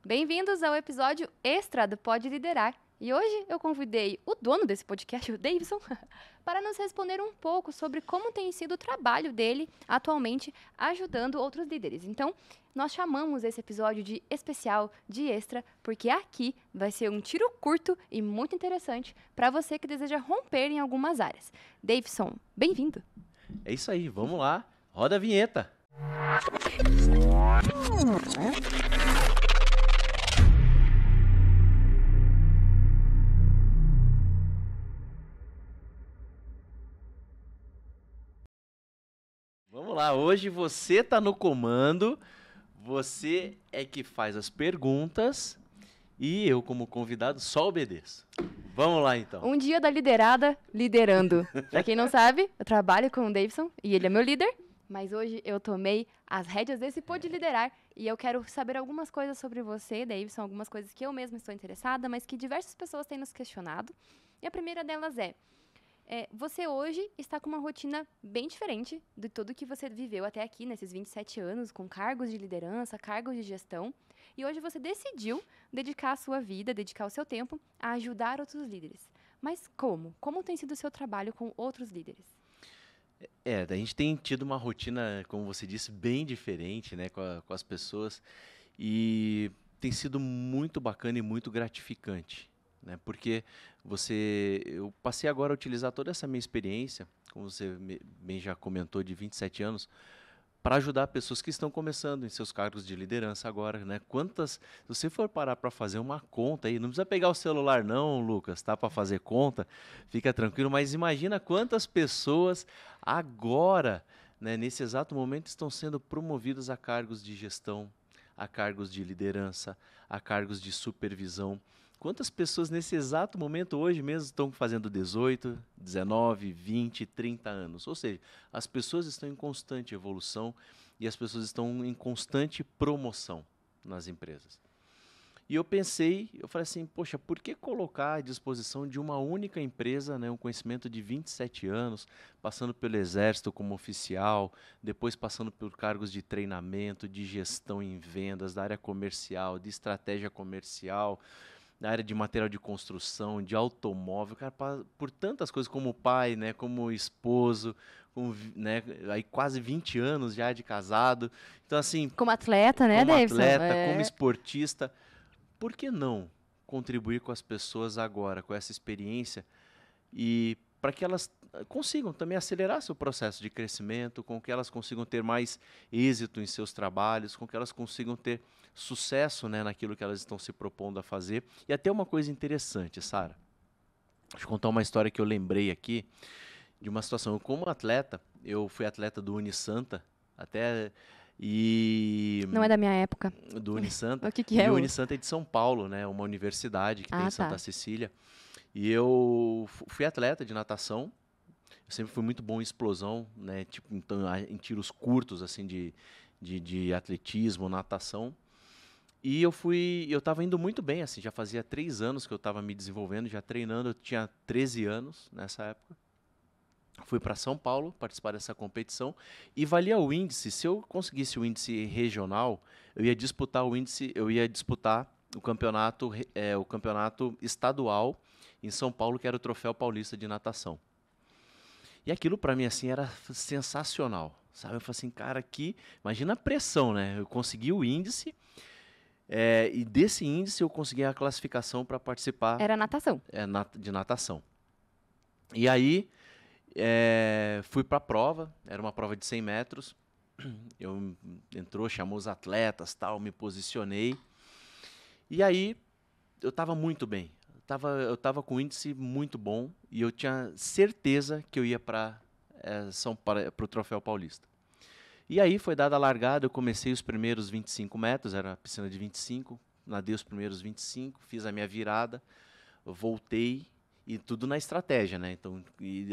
Bem-vindos ao episódio extra do Pode Liderar. E hoje eu convidei o dono desse podcast, o Davidson, para nos responder um pouco sobre como tem sido o trabalho dele atualmente ajudando outros líderes. Então, nós chamamos esse episódio de especial, de extra, porque aqui vai ser um tiro curto e muito interessante para você que deseja romper em algumas áreas. Davidson, bem-vindo. É isso aí, vamos lá. Roda a vinheta. Vamos lá, hoje você tá no comando, você é que faz as perguntas e eu, como convidado, só obedeço. Vamos lá, então. Um dia da liderada, liderando. Pra quem não sabe, eu trabalho com o Davidson e ele é meu líder, mas hoje eu tomei as rédeas desse Pode Liderar e eu quero saber algumas coisas sobre você, Davidson, algumas coisas que eu mesma estou interessada, mas que diversas pessoas têm nos questionado. E a primeira delas você hoje está com uma rotina bem diferente de tudo que você viveu até aqui, nesses 27 anos, com cargos de liderança, cargos de gestão. E hoje você decidiu dedicar a sua vida, dedicar o seu tempo a ajudar outros líderes. Mas como? Como tem sido o seu trabalho com outros líderes? A gente tem tido uma rotina, como você disse, bem diferente, né, com as pessoas e tem sido muito bacana e muito gratificante, né, porque eu passei agora a utilizar toda essa minha experiência, como você bem já comentou, de 27 anos, para ajudar pessoas que estão começando em seus cargos de liderança agora, né? Se você for parar para fazer uma conta aí, não precisa pegar o celular não, Lucas, tá? Para fazer conta, fica tranquilo, mas imagina quantas pessoas agora, né, nesse exato momento, estão sendo promovidas a cargos de gestão, a cargos de liderança, a cargos de supervisão. Quantas pessoas nesse exato momento, hoje mesmo, estão fazendo 18, 19, 20, 30 anos? Ou seja, as pessoas estão em constante evolução e as pessoas estão em constante promoção nas empresas. E eu falei assim, poxa, por que colocar à disposição de uma única empresa, né, um conhecimento de 27 anos, passando pelo Exército como oficial, depois passando por cargos de treinamento, de gestão em vendas, da área comercial, de estratégia comercial, na área de material de construção, de automóvel, cara, por tantas coisas como pai, né, como esposo, né, aí quase 20 anos já de casado. Então assim, Como atleta, né, como Davidson? atleta, como esportista, por que não contribuir com as pessoas agora, com essa experiência e para que elas consigam também acelerar seu processo de crescimento, com que elas consigam ter mais êxito em seus trabalhos, com que elas consigam ter sucesso, né, naquilo que elas estão se propondo a fazer. E até uma coisa interessante, Sara, deixa eu contar uma história que eu lembrei aqui de uma situação. Como atleta, eu fui atleta do Unisanta até e Não é da minha época. do Unisanta. O que E é o o? Unisanta é de São Paulo, né, uma universidade que tem em Ah, Santa tá. Cecília. E eu fui atleta de natação. Eu sempre fui muito bom em explosão, né? Tipo, então, em tiros curtos, assim, de atletismo, natação. E eu estava indo muito bem, assim, já fazia 3 anos que eu estava me desenvolvendo, já treinando, eu tinha 13 anos nessa época. Fui para São Paulo participar dessa competição e valia o índice. Se eu conseguisse o índice regional, eu ia disputar o campeonato estadual em São Paulo, que era o Troféu Paulista de Natação. E aquilo para mim assim era sensacional, sabe? Eu falei assim, cara, imagina a pressão, né? Eu consegui o índice e desse índice eu consegui a classificação para participar Era natação. de natação. E aí fui para a prova, era uma prova de 100 metros. Chamou os atletas, tal, me posicionei. E aí eu estava muito bem. Eu tava com um índice muito bom e eu tinha certeza que eu ia para o Troféu Paulista. E aí foi dada a largada, eu comecei os primeiros 25 metros, era a piscina de 25, nadei os primeiros 25, fiz a minha virada, voltei e tudo na estratégia, né? Então,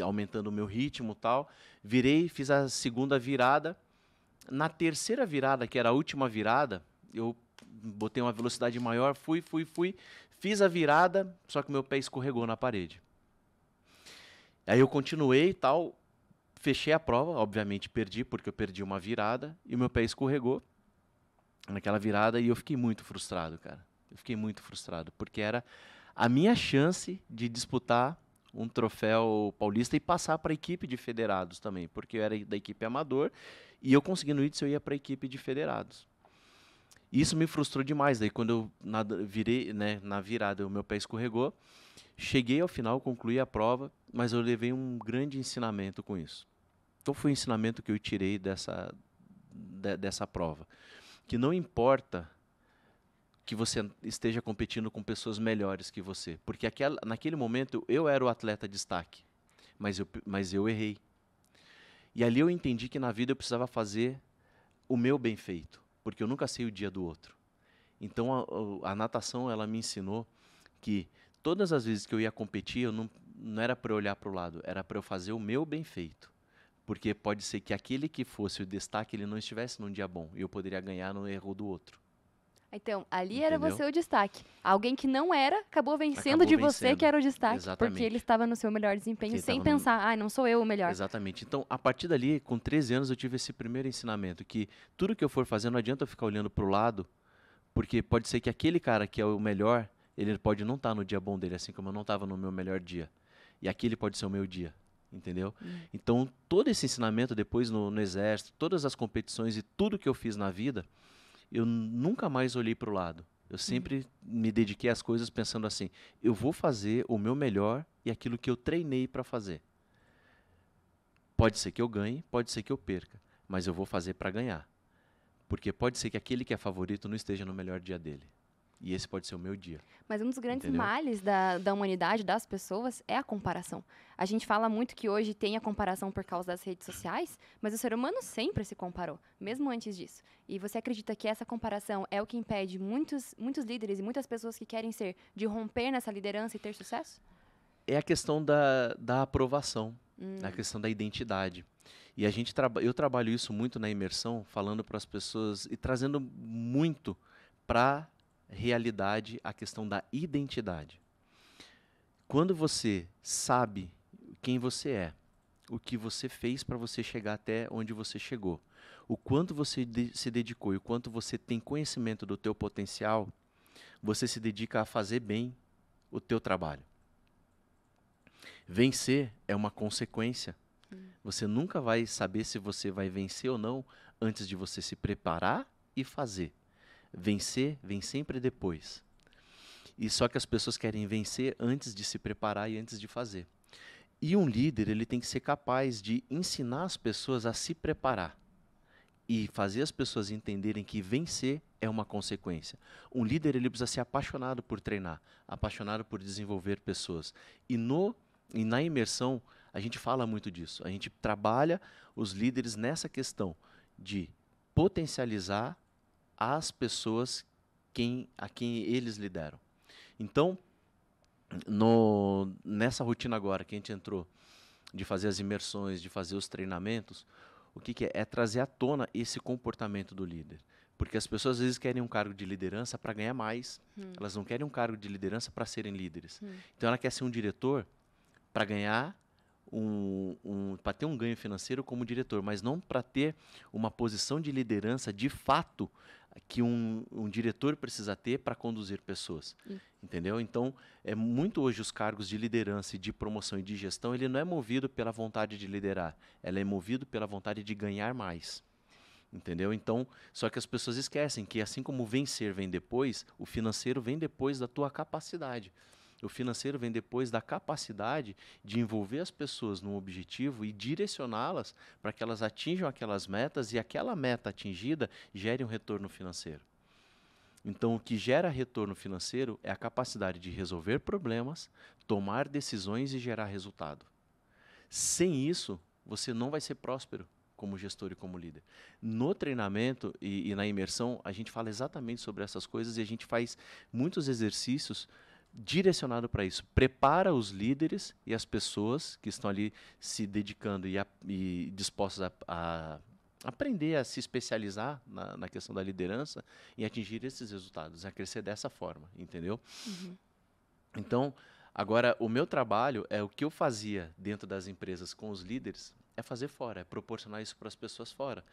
aumentando o meu ritmo e tal. Virei, fiz a segunda virada. Na terceira virada, que era a última virada, eu botei uma velocidade maior, fui, fiz a virada, só que meu pé escorregou na parede. Aí eu continuei e tal, fechei a prova, obviamente perdi, porque eu perdi uma virada, e meu pé escorregou. naquela virada, e eu fiquei muito frustrado, cara. Eu fiquei muito frustrado, porque era a minha chance de disputar um troféu paulista e passar para a equipe de federados também, porque eu era da equipe amador e eu conseguindo isso, eu ia para a equipe de federados. E isso me frustrou demais. Daí, quando eu virei, né, na virada, o meu pé escorregou. Cheguei ao final, concluí a prova, mas eu levei um grande ensinamento com isso. Qual foi o ensinamento que eu tirei dessa prova? Que não importa que você esteja competindo com pessoas melhores que você, porque naquele momento eu era o atleta destaque, mas eu errei. E ali eu entendi que na vida eu precisava fazer o meu bem feito, porque eu nunca sei o dia do outro. Então a natação, ela me ensinou que todas as vezes que eu ia competir, eu não era para eu olhar para o lado, era para eu fazer o meu bem feito. Porque pode ser que aquele que fosse o destaque, ele não estivesse num dia bom, e eu poderia ganhar no erro do outro. Então, ali era Entendeu? você o destaque. Alguém que não era, acabou vencendo Acabou de você que vencendo. era o destaque, porque ele Exatamente. estava no seu melhor desempenho, Porque ele sem estava no... pensar, não sou eu o melhor. Exatamente. Então, a partir dali, com 13 anos, eu tive esse primeiro ensinamento, que tudo que eu for fazer, não adianta eu ficar olhando para o lado, porque pode ser que aquele cara que é o melhor, ele pode não estar no dia bom dele, assim como eu não estava no meu melhor dia. E aquele pode ser o meu dia, entendeu? Então, todo esse ensinamento depois no exército, todas as competições e tudo que eu fiz na vida, eu nunca mais olhei para o lado. Eu sempre me dediquei às coisas pensando assim, eu vou fazer o meu melhor e aquilo que eu treinei para fazer. Pode ser que eu ganhe, pode ser que eu perca, mas eu vou fazer para ganhar. Porque pode ser que aquele que é favorito não esteja no melhor dia dele. E esse pode ser o meu dia. Mas um dos grandes Entendeu? males da humanidade, das pessoas, é a comparação. A gente fala muito que hoje tem a comparação por causa das redes sociais, mas o ser humano sempre se comparou, mesmo antes disso. E você acredita que essa comparação é o que impede muitos líderes e muitas pessoas que querem ser de romper nessa liderança e ter sucesso? É a questão da aprovação, a questão da identidade. E eu trabalho isso muito na imersão, falando para as pessoas e trazendo muito para realidade a questão da identidade. Quando você sabe quem você é, o que você fez para você chegar até onde você chegou, o quanto você se dedicou e o quanto você tem conhecimento do teu potencial, você se dedica a fazer bem o teu trabalho. Vencer é uma consequência. Você nunca vai saber se você vai vencer ou não antes de você se preparar e fazer. Vencer vem sempre depois. E só que as pessoas querem vencer antes de se preparar e antes de fazer. E um líder, ele tem que ser capaz de ensinar as pessoas a se preparar e fazer as pessoas entenderem que vencer é uma consequência. Um líder, ele precisa ser apaixonado por treinar, apaixonado por desenvolver pessoas. E na imersão, a gente fala muito disso. A gente trabalha os líderes nessa questão de potencializar as pessoas a quem eles lideram. Então, nessa rotina agora que a gente entrou, de fazer as imersões, de fazer os treinamentos, o que é? É trazer à tona esse comportamento do líder. Porque as pessoas às vezes querem um cargo de liderança para ganhar mais. Elas não querem um cargo de liderança para serem líderes. Então ela quer ser um diretor para ganhar para ter um ganho financeiro como diretor, mas não para ter uma posição de liderança de fato que um diretor precisa ter para conduzir pessoas. Entendeu? Então, é muito hoje os cargos de liderança e de promoção e de gestão, ele não é movido pela vontade de liderar, ela é movido pela vontade de ganhar mais. Entendeu? Então, só que as pessoas esquecem que assim como o vencer vem depois, o financeiro vem depois da tua capacidade. O financeiro vem depois da capacidade de envolver as pessoas num objetivo e direcioná-las para que elas atinjam aquelas metas e aquela meta atingida gere um retorno financeiro. Então, o que gera retorno financeiro é a capacidade de resolver problemas, tomar decisões e gerar resultado. Sem isso, você não vai ser próspero como gestor e como líder. No treinamento e na imersão, a gente fala exatamente sobre essas coisas e a gente faz muitos exercícios direcionado para isso. Prepara os líderes e as pessoas que estão ali se dedicando e dispostas a aprender a se especializar na questão da liderança e atingir esses resultados, a crescer dessa forma, entendeu? Então, agora, o meu trabalho é o que eu fazia dentro das empresas com os líderes, é fazer fora, é proporcionar isso para as pessoas fora.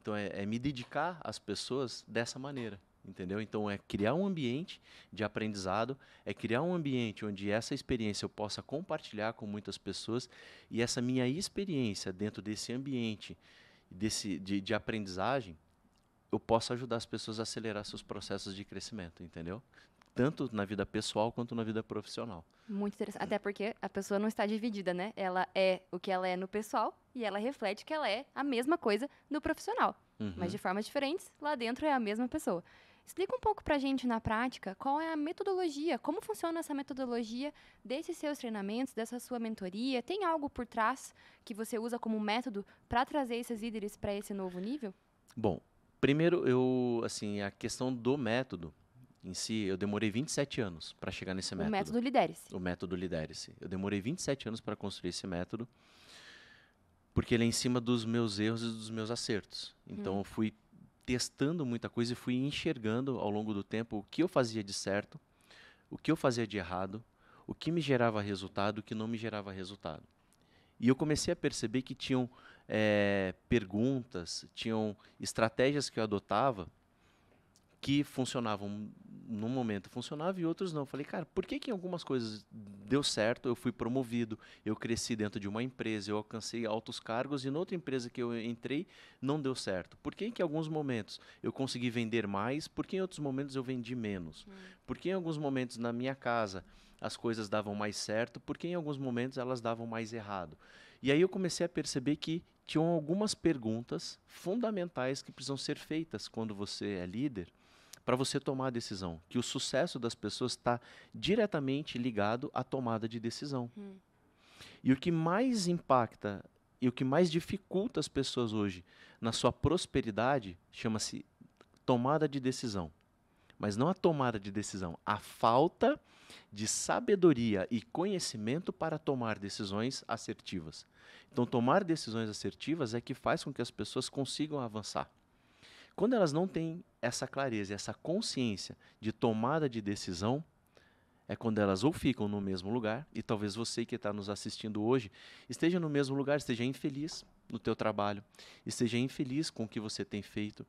Então, é me dedicar às pessoas dessa maneira, entendeu? Então, é criar um ambiente de aprendizado, é criar um ambiente onde essa experiência eu possa compartilhar com muitas pessoas e essa minha experiência dentro desse ambiente de aprendizagem, eu possa ajudar as pessoas a acelerar seus processos de crescimento, entendeu? Tanto na vida pessoal quanto na vida profissional. Muito interessante. Até porque a pessoa não está dividida, né? Ela é o que ela é no pessoal e ela reflete que ela é a mesma coisa no profissional. Mas de formas diferentes, lá dentro é a mesma pessoa. Explica um pouco pra gente na prática qual é a metodologia, como funciona essa metodologia desses seus treinamentos, dessa sua mentoria. Tem algo por trás que você usa como método para trazer esses líderes para esse novo nível? Bom, primeiro, assim, a questão do método em si, eu demorei 27 anos para chegar nesse método. O método Lidere-se. O método Lidere-se. Eu demorei 27 anos para construir esse método, porque ele é em cima dos meus erros e dos meus acertos. Então, eu fui testando muita coisa e fui enxergando ao longo do tempo o que eu fazia de certo, o que eu fazia de errado, o que me gerava resultado, o que não me gerava resultado. E eu comecei a perceber que tinham perguntas, tinham estratégias que eu adotava que funcionavam num momento, funcionava e outros não. Eu falei, cara, por que em algumas coisas deu certo, eu fui promovido, eu cresci dentro de uma empresa, eu alcancei altos cargos e noutra empresa que eu entrei não deu certo? Por que em alguns momentos eu consegui vender mais, por que em outros momentos eu vendi menos? Por que em alguns momentos na minha casa as coisas davam mais certo, por que em alguns momentos elas davam mais errado? E aí eu comecei a perceber que tinham algumas perguntas fundamentais que precisam ser feitas quando você é líder, para você tomar a decisão, que o sucesso das pessoas está diretamente ligado à tomada de decisão. E o que mais impacta e o que mais dificulta as pessoas hoje na sua prosperidade chama-se tomada de decisão. Mas não a tomada de decisão, a falta de sabedoria e conhecimento para tomar decisões assertivas. Então, tomar decisões assertivas é que faz com que as pessoas consigam avançar. Quando elas não têm essa clareza, essa consciência de tomada de decisão, é quando elas ou ficam no mesmo lugar, e talvez você que está nos assistindo hoje esteja no mesmo lugar, esteja infeliz no teu trabalho, esteja infeliz com o que você tem feito,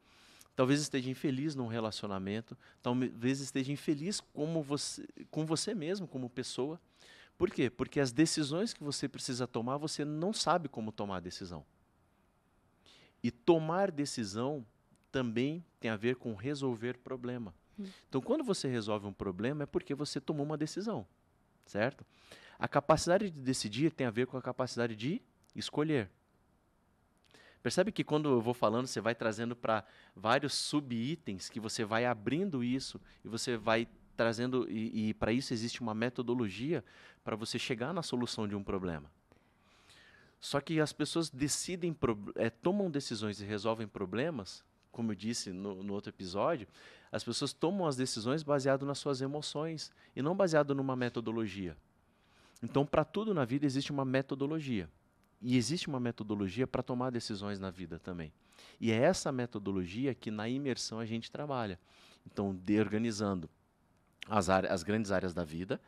talvez esteja infeliz num relacionamento, talvez esteja infeliz com você mesmo, como pessoa. Por quê? Porque as decisões que você precisa tomar, você não sabe como tomar a decisão. E tomar decisão também tem a ver com resolver problema. Então, quando você resolve um problema, é porque você tomou uma decisão, certo? A capacidade de decidir tem a ver com a capacidade de escolher. Percebe que quando eu vou falando, você vai trazendo para vários sub-itens, que você vai abrindo isso, e você vai trazendo, e para isso existe uma metodologia para você chegar na solução de um problema. Só que as pessoas tomam decisões e resolvem problemas, como eu disse no outro episódio, as pessoas tomam as decisões baseado nas suas emoções e não baseado numa metodologia. Então, para tudo na vida existe uma metodologia. E existe uma metodologia para tomar decisões na vida também. E é essa metodologia que na imersão a gente trabalha. Então, organizando as grandes áreas da vida,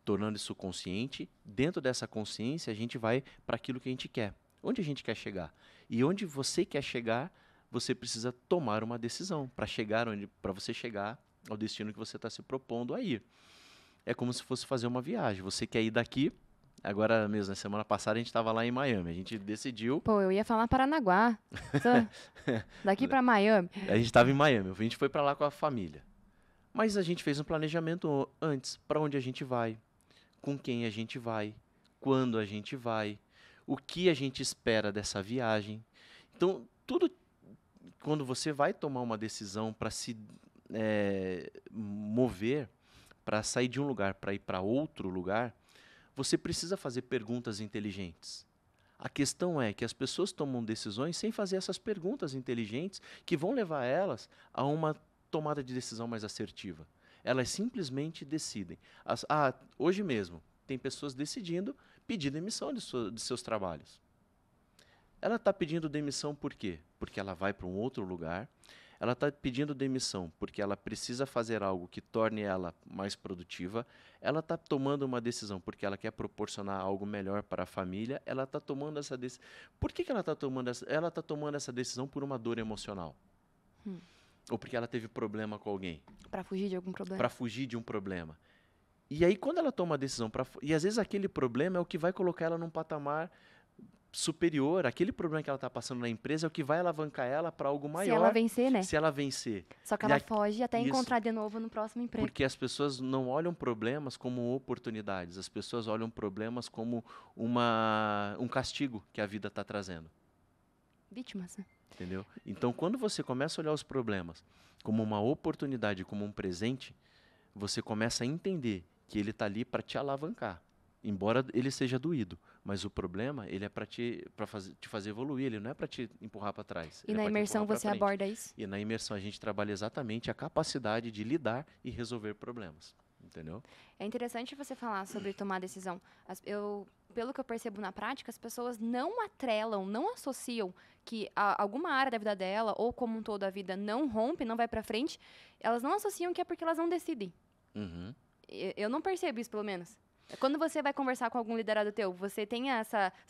tornando isso consciente. Dentro dessa consciência, a gente vai para aquilo que a gente quer. Onde a gente quer chegar? E onde você quer chegar, você precisa tomar uma decisão para você chegar ao destino que você está se propondo a ir. É como se fosse fazer uma viagem. Você quer ir daqui. Agora mesmo, na semana passada, a gente estava lá em Miami. A gente decidiu... Pô, eu ia falar Paranaguá. Daqui para Miami. A gente estava em Miami. A gente foi para lá com a família. Mas a gente fez um planejamento antes. Para onde a gente vai? Com quem a gente vai? Quando a gente vai? O que a gente espera dessa viagem? Então, tudo... Quando você vai tomar uma decisão para se mover, para sair de um lugar para ir para outro lugar, você precisa fazer perguntas inteligentes. A questão é que as pessoas tomam decisões sem fazer essas perguntas inteligentes que vão levar elas a uma tomada de decisão mais assertiva. Elas simplesmente decidem. Hoje mesmo, tem pessoas decidindo pedir demissão de seus trabalhos. Ela está pedindo demissão por quê? Porque ela vai para um outro lugar, Ela está pedindo demissão porque ela precisa fazer algo que torne ela mais produtiva. Ela está tomando uma decisão porque ela quer proporcionar algo melhor para a família. Ela está tomando essa decisão. Por que ela está tomando essa? Ela está tomando essa decisão por uma dor emocional. Ou porque ela teve problema com alguém. Para fugir de algum problema. Para fugir de um problema. E aí, quando ela toma a decisão, e às vezes aquele problema é o que vai colocar ela num patamar superior, aquele problema que ela está passando na empresa é o que vai alavancar ela para algo maior. Se ela vencer, né? Se ela vencer. Só que ela foge até encontrar de novo no próximo emprego. Porque as pessoas não olham problemas como oportunidades, as pessoas olham problemas como um castigo que a vida está trazendo. Vítimas, né? Entendeu? Então, quando você começa a olhar os problemas como uma oportunidade, como um presente, você começa a entender que ele está ali para te alavancar. Embora ele seja doído, mas o problema ele é para te fazer evoluir, ele não é para te empurrar para trás. E na imersão você aborda isso? E na imersão a gente trabalha exatamente a capacidade de lidar e resolver problemas, entendeu? É interessante você falar sobre tomar decisão. Pelo que eu percebo na prática, as pessoas não atrelam, não associam que alguma área da vida dela, ou como um todo a vida não rompe, não vai para frente, elas não associam que é porque elas não decidem. Uhum. Eu não percebo isso, pelo menos. Quando você vai conversar com algum liderado teu, você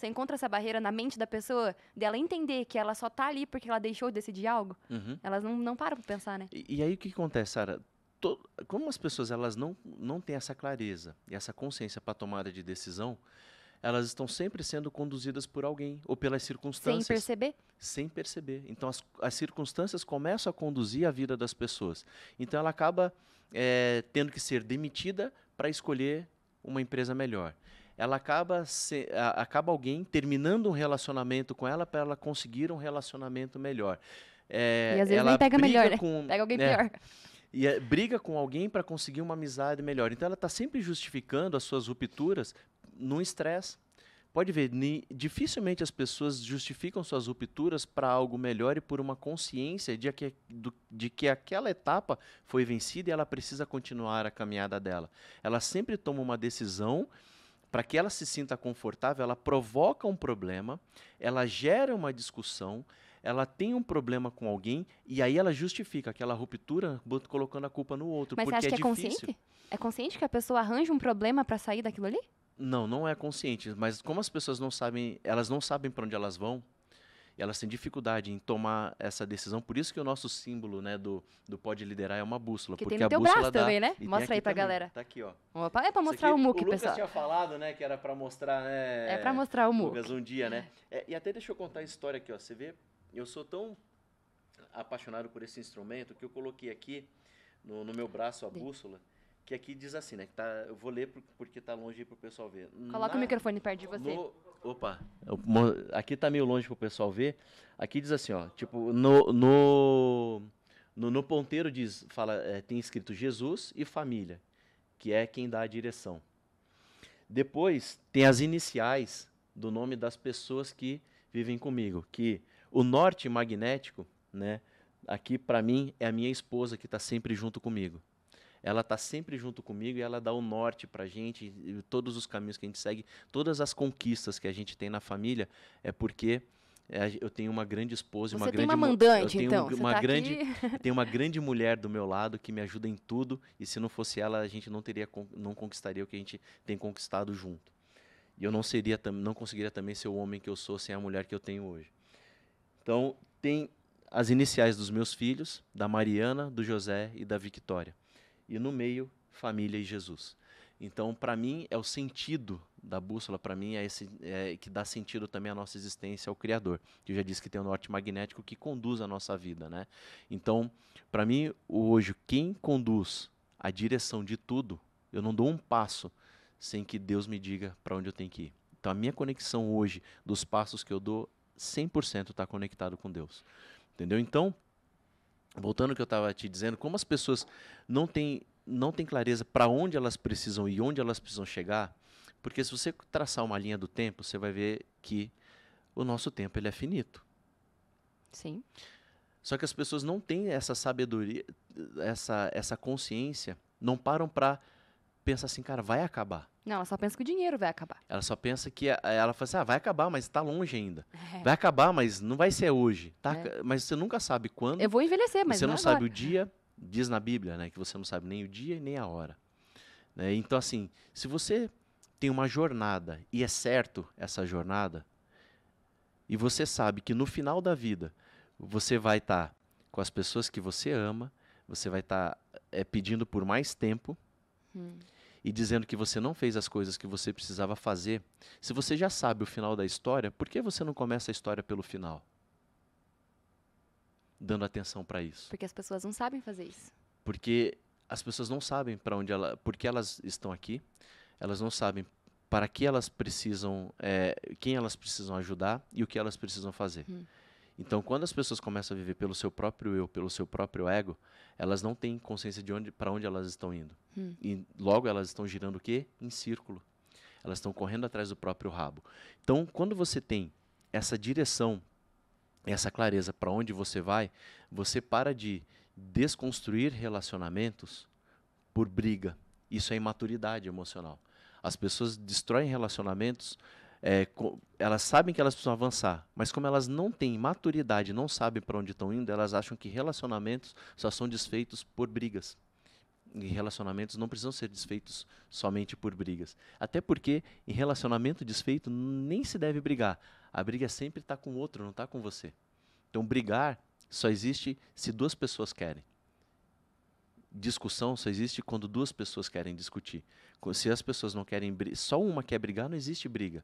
encontra essa barreira na mente da pessoa, dela entender que ela só tá ali porque ela deixou de decidir algo? Uhum. Elas não param pra pensar, né? E aí o que acontece, Sara? Como as pessoas elas não têm essa clareza e essa consciência para tomada de decisão, elas estão sempre sendo conduzidas por alguém ou pelas circunstâncias. Sem perceber? Sem perceber. Então, as circunstâncias começam a conduzir a vida das pessoas. Então, ela acaba tendo que ser demitida para escolher uma empresa melhor. Ela acaba alguém terminando um relacionamento com ela para ela conseguir um relacionamento melhor. E às vezes nem pega melhor, né? Pega alguém pior. E briga com alguém para conseguir uma amizade melhor. Então, ela está sempre justificando as suas rupturas num estresse. Pode ver, dificilmente as pessoas justificam suas rupturas para algo melhor e por uma consciência de que aquela etapa foi vencida e ela precisa continuar a caminhada dela. Ela sempre toma uma decisão para que ela se sinta confortável, ela provoca um problema, ela gera uma discussão, ela tem um problema com alguém e aí ela justifica aquela ruptura colocando a culpa no outro. Mas porque você acha que é consciente? É consciente que a pessoa arranja um problema para sair daquilo ali? Não é consciente, mas como as pessoas não sabem, elas não sabem para onde elas vão, e elas têm dificuldade em tomar essa decisão. Por isso que o nosso símbolo, né, do Pode Liderar é uma bússola. Que porque tem no teu braço também, né? Mostra aí pra galera. Tá aqui, ó. Opa, é pra mostrar o MOOC, pessoal. O Lucas tinha falado, né, que era pra mostrar, né? É pra mostrar o MOOC. Lucas, um dia, né? E até deixa eu contar a história aqui, ó. Você vê, eu sou tão apaixonado por esse instrumento que eu coloquei aqui no meu braço a bússola. Que aqui diz assim, né? Que eu vou ler porque tá longe aí pro pessoal ver. Coloca o microfone perto de você. Opa, aqui tá meio longe pro pessoal ver. Aqui diz assim, ó, tipo, no ponteiro tem escrito Jesus e família, que é quem dá a direção. Depois tem as iniciais do nome das pessoas que vivem comigo, que o norte magnético, né? Aqui para mim é a minha esposa que tá sempre junto comigo. Ela está sempre junto comigo e ela dá o norte para a gente, e todos os caminhos que a gente segue, todas as conquistas que a gente tem na família, é porque eu tenho uma grande esposa, Você tem uma mandante, então. Tenho uma grande mulher do meu lado que me ajuda em tudo, e se não fosse ela, a gente não conquistaria o que a gente tem conquistado junto. E eu não conseguiria também ser o homem que eu sou sem a mulher que eu tenho hoje. Então, tem as iniciais dos meus filhos, da Mariana, do José e da Victória. E no meio, família e Jesus. Então, para mim, é o sentido da bússola, para mim, que dá sentido também à nossa existência, ao Criador. Eu já disse que tem o norte magnético que conduz a nossa vida, né? Então, para mim, hoje, quem conduz a direção de tudo, eu não dou um passo sem que Deus me diga para onde eu tenho que ir. Então, a minha conexão hoje, dos passos que eu dou, 100% está conectado com Deus. Entendeu? Então, voltando ao que eu estava te dizendo, como as pessoas não têm clareza para onde elas precisam ir, onde elas precisam chegar, porque se você traçar uma linha do tempo, você vai ver que o nosso tempo ele é finito. Sim. Só que as pessoas não têm essa sabedoria, essa consciência, não param para pensa assim, cara, vai acabar. Não, ela só pensa que o dinheiro vai acabar. Ela só pensa que ela fala assim, vai acabar, mas está longe ainda. É. Vai acabar, mas não vai ser hoje. Tá? É. Mas você nunca sabe quando. Eu vou envelhecer, mas você não não agora. sabe o dia, diz na Bíblia, né, que você não sabe nem o dia e nem a hora. Né? Então, assim, se você tem uma jornada e é certo essa jornada, e você sabe que no final da vida você vai estar com as pessoas que você ama, você vai estar pedindo por mais tempo, e dizendo que você não fez as coisas que você precisava fazer, se você já sabe o final da história, por que você não começa a história pelo final? Dando atenção para isso. Porque as pessoas não sabem fazer isso. Porque as pessoas não sabem para onde por que elas estão aqui, elas não sabem para que elas precisam, quem elas precisam ajudar e o que elas precisam fazer. Então, quando as pessoas começam a viver pelo seu próprio eu, pelo seu próprio ego, elas não têm consciência de para onde elas estão indo. E logo elas estão girando o quê? Em círculo. Elas estão correndo atrás do próprio rabo. Então, quando você tem essa direção, essa clareza para onde você vai, você para de desconstruir relacionamentos por briga. Isso é imaturidade emocional. As pessoas destroem relacionamentos, elas sabem que elas precisam avançar, mas como elas não têm maturidade, não sabem para onde estão indo, elas acham que relacionamentos só são desfeitos por brigas. E relacionamentos não precisam ser desfeitos somente por brigas. Até porque em relacionamento desfeito nem se deve brigar. A briga sempre está com o outro, não está com você. Então brigar só existe se duas pessoas querem. Discussão só existe quando duas pessoas querem discutir. Se as pessoas não querem só uma quer brigar, não existe briga.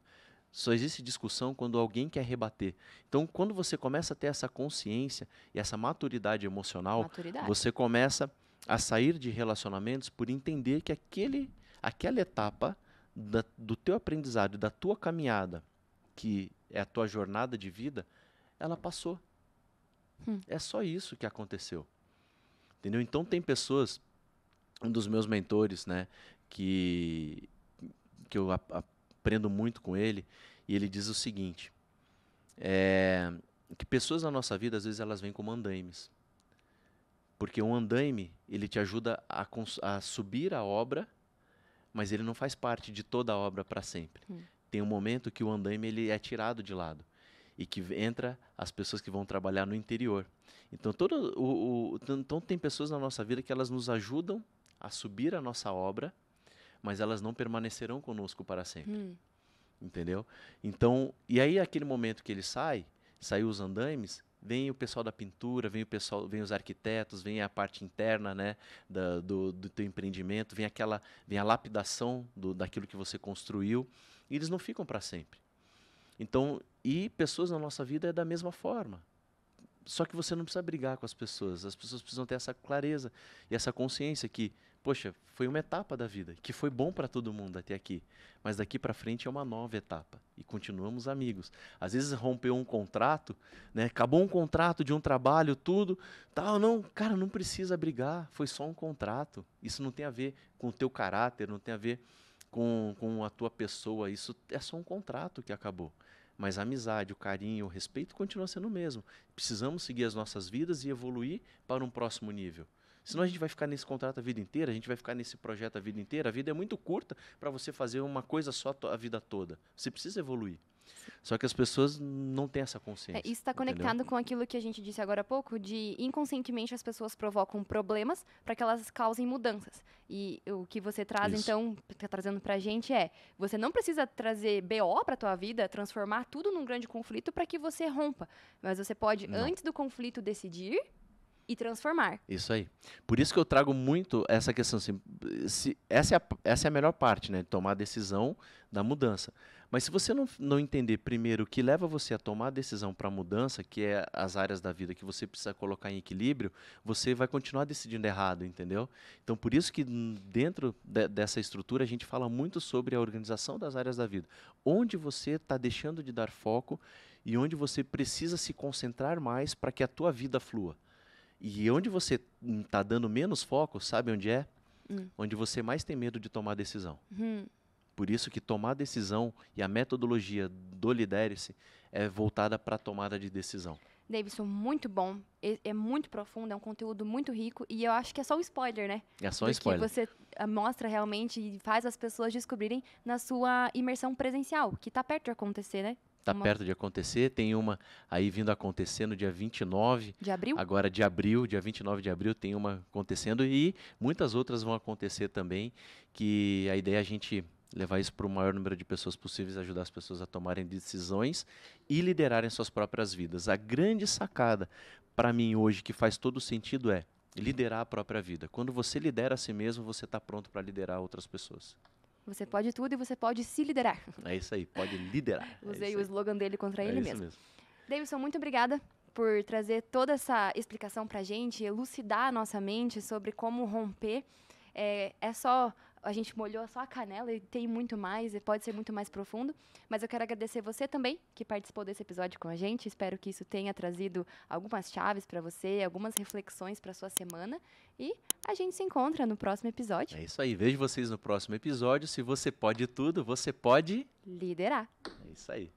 Só existe discussão quando alguém quer rebater. Então, quando você começa a ter essa consciência e essa maturidade emocional, você começa a sair de relacionamentos por entender que aquela etapa do teu aprendizado, da tua caminhada, que é a tua jornada de vida, ela passou. É só isso que aconteceu. Entendeu? Então, tem pessoas, um dos meus mentores, né, que eu aprendo muito com ele, e ele diz o seguinte, que pessoas na nossa vida, às vezes, elas vêm como andaimes. Porque um andaime, ele te ajuda a subir a obra, mas ele não faz parte de toda a obra para sempre. Tem um momento que o andaime ele é tirado de lado e que entra as pessoas que vão trabalhar no interior. Então, então tem pessoas na nossa vida que elas nos ajudam a subir a nossa obra, mas elas não permanecerão conosco para sempre. Entendeu? Então, e aí aquele momento que ele saiu os andaimes, vem o pessoal da pintura, vem os arquitetos, vem a parte interna, né, do teu empreendimento, vem a lapidação daquilo que você construiu, e eles não ficam para sempre. Então, e pessoas na nossa vida é da mesma forma. Só que você não precisa brigar com as pessoas precisam ter essa clareza e essa consciência que, poxa, foi uma etapa da vida, que foi bom para todo mundo até aqui, mas daqui para frente é uma nova etapa e continuamos amigos. Às vezes rompeu um contrato, né? Acabou um contrato de um trabalho, tudo, tal, não, cara, não precisa brigar, foi só um contrato. Isso não tem a ver com o teu caráter, não tem a ver com a tua pessoa, isso é só um contrato que acabou. Mas a amizade, o carinho, o respeito continua sendo o mesmo. Precisamos seguir as nossas vidas e evoluir para um próximo nível. Senão a gente vai ficar nesse contrato a vida inteira, a gente vai ficar nesse projeto a vida inteira. A vida é muito curta para você fazer uma coisa só a vida toda. Você precisa evoluir. Só que as pessoas não têm essa consciência. Isso está conectado com aquilo que a gente disse agora há pouco, de inconscientemente as pessoas provocam problemas para que elas causem mudanças. E o que você traz, então, está trazendo para a gente você não precisa trazer BO para a tua vida, transformar tudo num grande conflito para que você rompa. Mas você pode, antes do conflito, decidir e transformar. Isso aí. Por isso que eu trago muito essa questão, assim, essa é a melhor parte, né, de tomar a decisão da mudança. Mas se você não entender primeiro o que leva você a tomar a decisão para a mudança, que é as áreas da vida que você precisa colocar em equilíbrio, você vai continuar decidindo errado, entendeu? Então, por isso que dentro dessa estrutura a gente fala muito sobre a organização das áreas da vida. Onde você está deixando de dar foco e onde você precisa se concentrar mais para que a tua vida flua. E onde você está dando menos foco, sabe onde é? Onde você mais tem medo de tomar decisão. Por isso que tomar decisão e a metodologia do Lidere-se é voltada para a tomada de decisão. Davidson, muito bom. É muito profundo, é um conteúdo muito rico. E eu acho que é só um spoiler, né? É só um spoiler. Que você mostra realmente e faz as pessoas descobrirem na sua imersão presencial, que está perto de acontecer, né? Está perto de acontecer, tem uma aí vindo a acontecer no dia 29 de abril? Agora de abril, dia 29 de abril, tem uma acontecendo e muitas outras vão acontecer também, que a ideia é a gente levar isso para o maior número de pessoas possíveis, ajudar as pessoas a tomarem decisões e liderarem suas próprias vidas. A grande sacada para mim hoje, que faz todo sentido, é liderar a própria vida. Quando você lidera a si mesmo, você está pronto para liderar outras pessoas. Você pode tudo e você pode se liderar. É isso aí, pode liderar. Usei o slogan dele contra ele mesmo. Mesmo. Davidson, muito obrigada por trazer toda essa explicação pra gente, elucidar a nossa mente sobre como romper. A gente molhou só a canela e tem muito mais, e pode ser muito mais profundo. Mas eu quero agradecer você também, que participou desse episódio com a gente. Espero que isso tenha trazido algumas chaves para você, algumas reflexões para sua semana. E a gente se encontra no próximo episódio. É isso aí, vejo vocês no próximo episódio. Se você pode tudo, você pode liderar. É isso aí.